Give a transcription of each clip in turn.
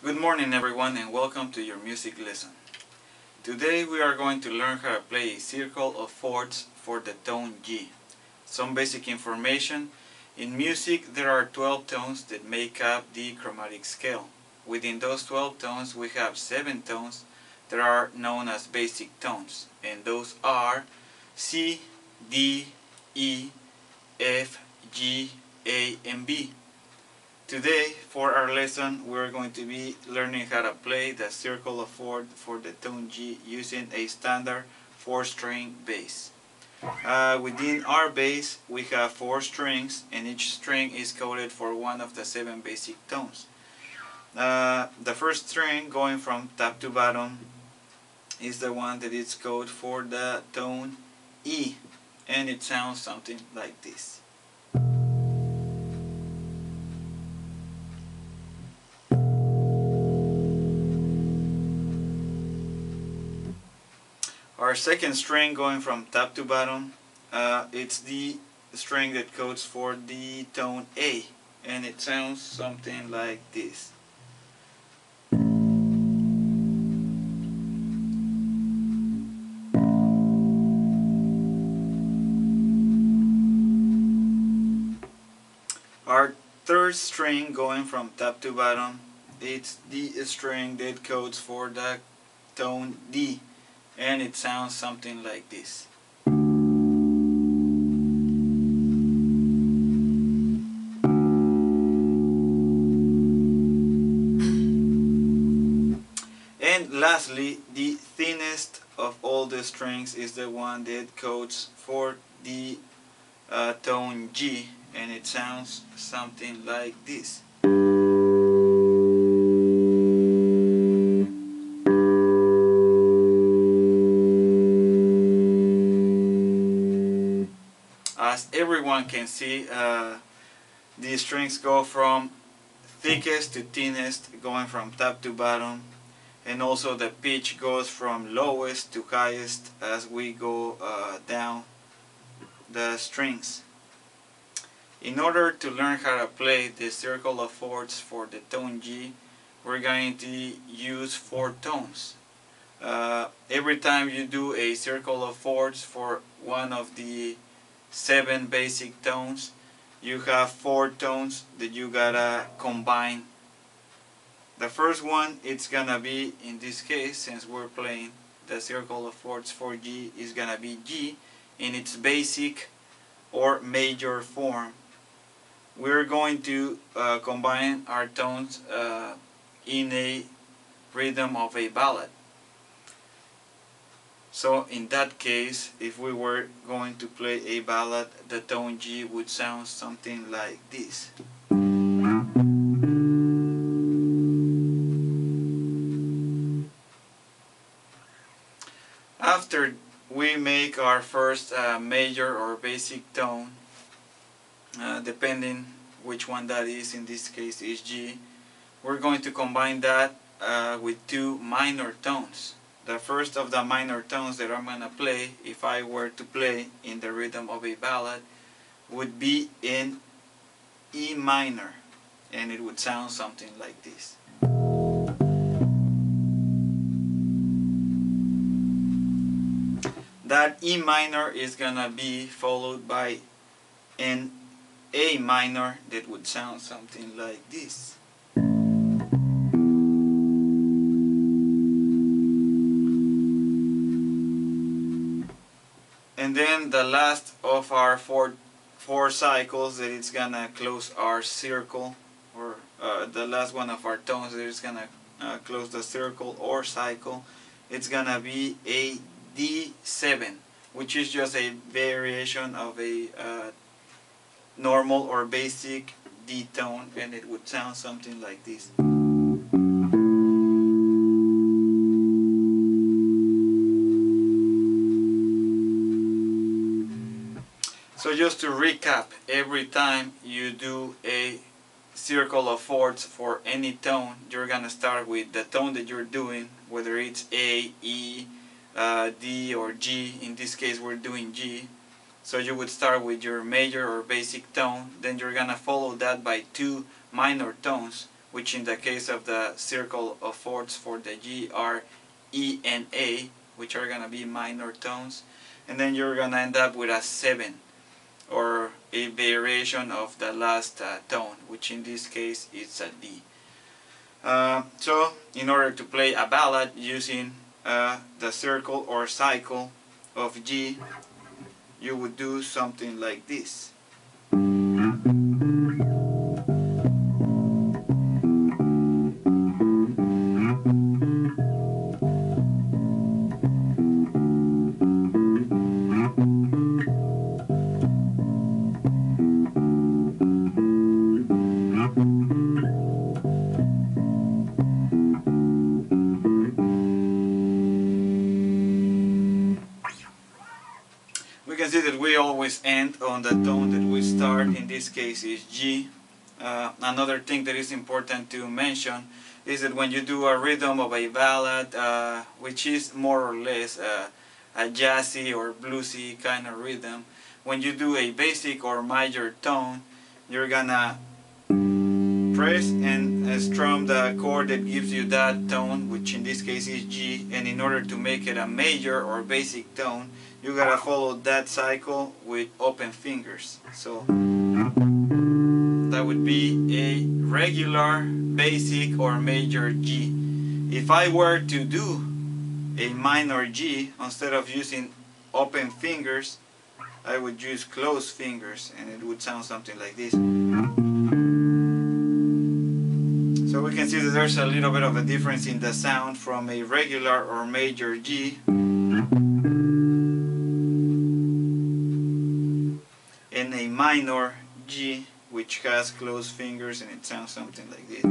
Good morning everyone and welcome to your music lesson. Today we are going to learn how to play a circle of fourths for the tone G. Some basic information. In music there are 12 tones that make up the chromatic scale. Within those 12 tones we have 7 tones that are known as basic tones, and those are C, D, E, F, G, A, and B. Today, for our lesson, we're going to be learning how to play the circle of fourths for the tone G using a standard 4-string bass. Within our bass, we have 4 strings, and each string is coded for one of the 7 basic tones. The first string, going from top to bottom, is the one that is coded for the tone E, and it sounds something like this. Our second string, going from top to bottom, it's the string that codes for the tone A, and it sounds something like this. Our third string, going from top to bottom, it's the string that codes for the tone D, and it sounds something like this. And lastly, the thinnest of all the strings is the one that codes for the tone G, and it sounds something like this. As everyone can see, the strings go from thickest to thinnest, going from top to bottom, and also the pitch goes from lowest to highest as we go down the strings. In order to learn how to play the circle of fourths for the tone G, we're going to use 4 tones. Every time you do a circle of fourths for one of the 7 basic tones, you have 4 tones that you gotta combine. The first one, it's gonna be, in this case, since we're playing the circle of fourths for G, is gonna be G in its basic or major form. We're going to combine our tones in a rhythm of a ballad. So in that case, if we were going to play a ballad, the tone G would sound something like this. After we make our first major or basic tone, depending which one that is, in this case is G, we're going to combine that with 2 minor tones. The first of the minor tones that I'm going to play, if I were to play in the rhythm of a ballad, would be in E minor, and it would sound something like this. That E minor is going to be followed by an A minor that would sound something like this. And then the last of our four cycles that it's gonna close our circle, or the last one of our tones that is gonna close the circle or cycle, it's gonna be a D7, which is just a variation of a normal or basic D tone, and it would sound something like this. So just to recap, every time you do a circle of fourths for any tone, you're gonna start with the tone that you're doing, whether it's A, E, D, or G. In this case we're doing G. So you would start with your major or basic tone, then you're gonna follow that by 2 minor tones, which in the case of the circle of fourths for the G are E and A, which are gonna be minor tones, and then you're gonna end up with a 7, or a variation of the last tone, which in this case is a D. So in order to play a ballad using the circle or cycle of G, you would do something like this. We can see that we always end on the tone that we start. In this case is G. Another thing that is important to mention is that when you do a rhythm of a ballad, which is more or less a jazzy or bluesy kind of rhythm, when you do a basic or major tone, you're gonna press and strum the chord that gives you that tone, which in this case is G, and in order to make it a major or basic tone, you gotta follow that cycle with open fingers. So that would be a regular, basic, or major G. If I were to do a minor G, instead of using open fingers, I would use closed fingers, and it would sound something like this. So we can see that there's a little bit of a difference in the sound from a regular or major G and a minor G, which has closed fingers, and it sounds something like this.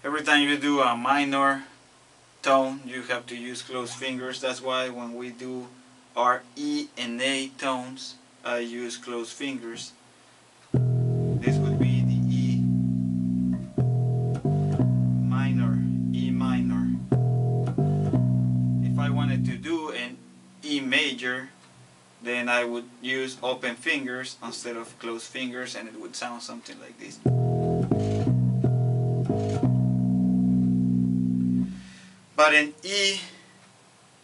Every time you do a minor tone, you have to use closed fingers. That's why when we do our E and A tones, I use closed fingers. This would be the E minor, E minor. If I wanted to do an E major, then I would use open fingers instead of closed fingers, and it would sound something like this. But an E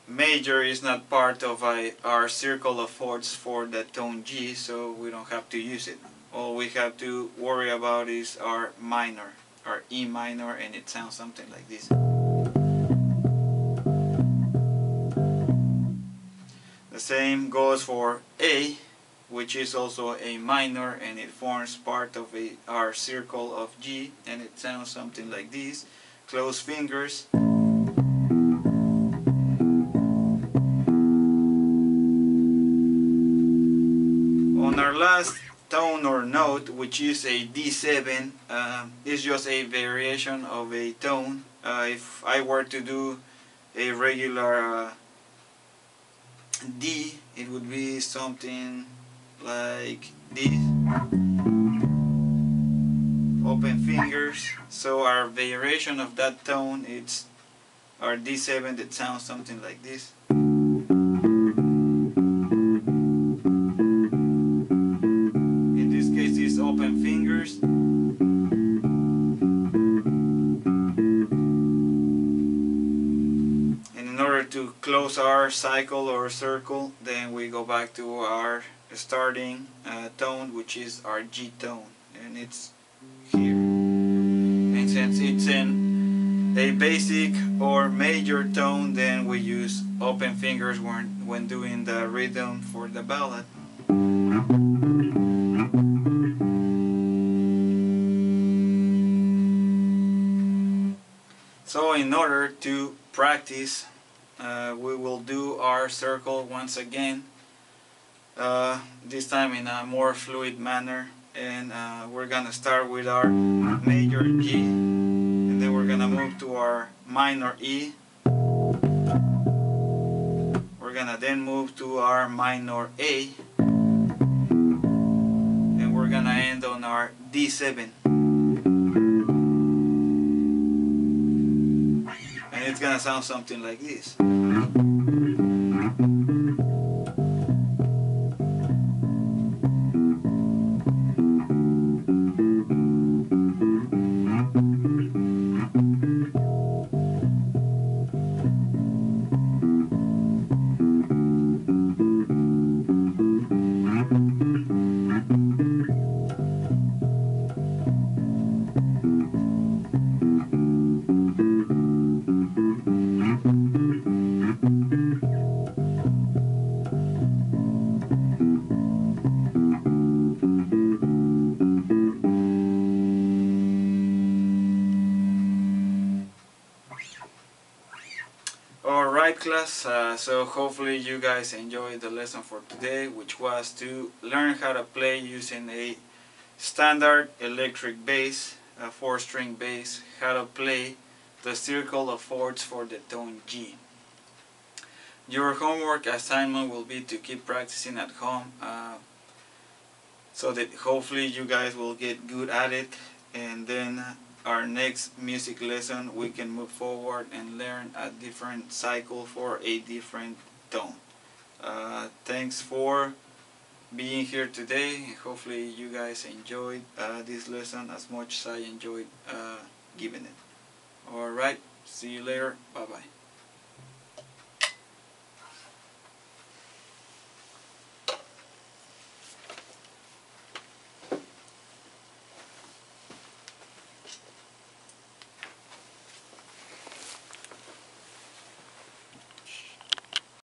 major is not part of our circle of fourths for the tone G, so we don't have to use it. All we have to worry about is our minor, our E minor, and it sounds something like this. The same goes for A, which is also a minor, and it forms part of our circle of G, and it sounds something like this. Close fingers. On our last tone or note, which is a D7, is just a variation of a tone. If I were to do a regular D, it would be something like this. Open fingers. So our variation of that tone, it's our D7 that sounds something like this. In this case, it's open fingers. To close our cycle or circle, then we go back to our starting tone, which is our G tone, and it's here. And since it's in a basic or major tone, then we use open fingers when doing the rhythm for the ballad. So in order to practice, we will do our circle once again, this time in a more fluid manner, and we're gonna start with our major G, and then we're gonna move to our minor E. We're gonna then move to our minor A, and we're gonna end on our D7. It's gonna sound something like this. class. So hopefully you guys enjoyed the lesson for today, which was to learn how to play using a standard electric bass, a 4-string bass, how to play the circle of fourths for the tone G. Your homework assignment will be to keep practicing at home, so that hopefully you guys will get good at it, and then our next music lesson we can move forward and learn a different cycle for a different tone. Thanks for being here today. Hopefully you guys enjoyed this lesson as much as I enjoyed giving it. Alright, see you later. Bye bye.